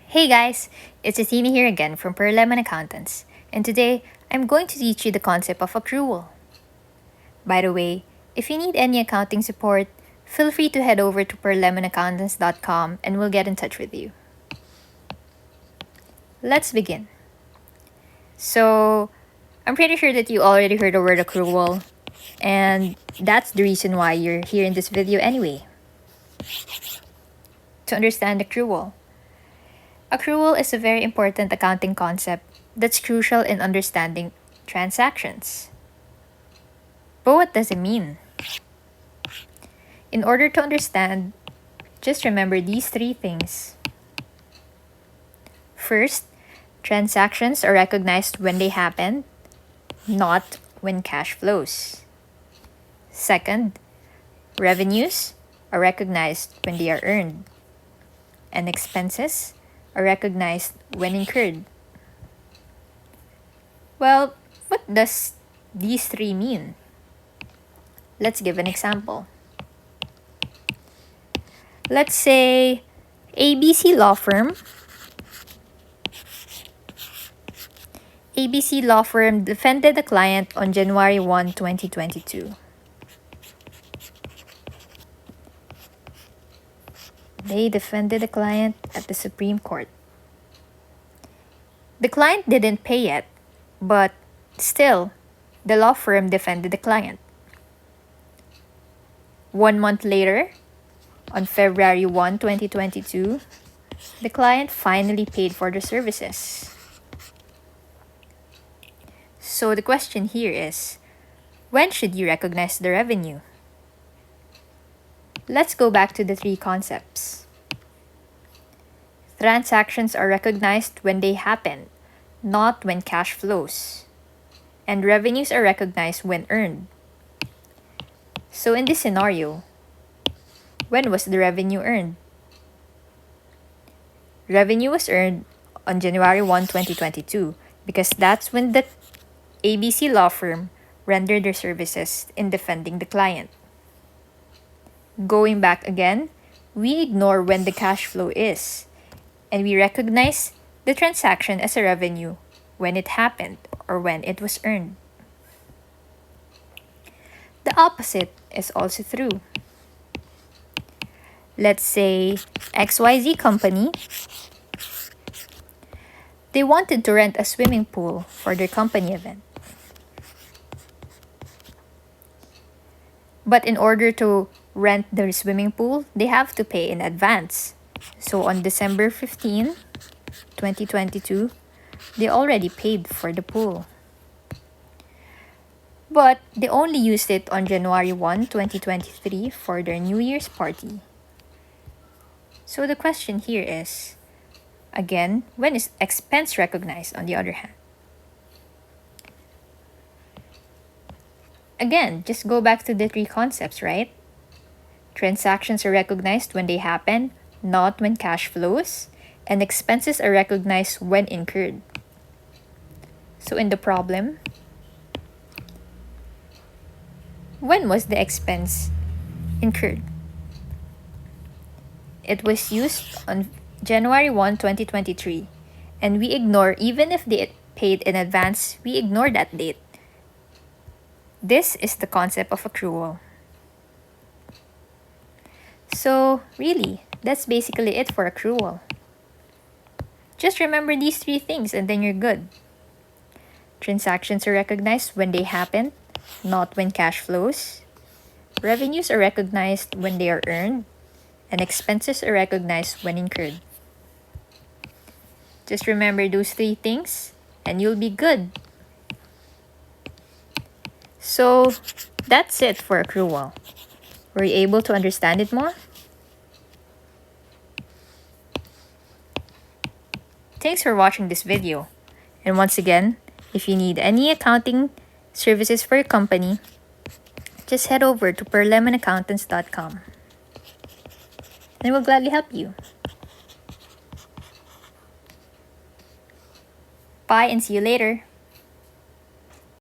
Hey guys, it's Athena here again from Per Lemon Accountants, and today I'm going to teach you the concept of accrual. By the way, if you need any accounting support, feel free to head over to perlemonaccountants.com and we'll get in touch with you. Let's begin. So, I'm pretty sure that you already heard the word accrual, and that's the reason why you're here in this video anyway. To understand accrual. Accrual is a very important accounting concept that's crucial in understanding transactions. But what does it mean? In order to understand, just remember these three things. First, transactions are recognized when they happen, not when cash flows. Second, revenues are recognized when they are earned, and expenses are recognized when incurred. Well, what does these three mean? Let's give an example. Let's say ABC Law Firm defended a client on January 1, 2022. They defended the client at the Supreme Court. The client didn't pay yet, but still, the law firm defended the client. 1 month later, on February 1, 2022, the client finally paid for the services. So the question here is, when should you recognize the revenue? Let's go back to the three concepts. Transactions are recognized when they happen, not when cash flows. And revenues are recognized when earned. So in this scenario, when was the revenue earned? Revenue was earned on January 1, 2022 because that's when the ABC law firm rendered their services in defending the client. Going back again, we ignore when the cash flow is, and we recognize the transaction as a revenue when it happened or when it was earned. The opposite is also true. Let's say XYZ Company. They wanted to rent a swimming pool for their company event. But in order to rent their swimming pool, they have to pay in advance. So on December 15, 2022, they already paid for the pool. But they only used it on January 1, 2023 for their New Year's party. So the question here is, again, when is expense recognized on the other hand? Again, just go back to the three concepts, right? Transactions are recognized when they happen, not when cash flows, and expenses are recognized when incurred. So in the problem, when was the expense incurred? It was used on January 1, 2023, and we ignore, even if they paid in advance, we ignore that date. This is the concept of accrual. So really, that's basically it for accrual. Just remember these three things and then you're good. Transactions are recognized when they happen, not when cash flows. Revenues are recognized when they are earned, and expenses are recognized when incurred. Just remember those three things and you'll be good. So that's it for accrual. Were you able to understand it more? Thanks for watching this video. And once again, if you need any accounting services for your company, just head over to perlemonaccountants.com and we'll gladly help you. Bye and see you later.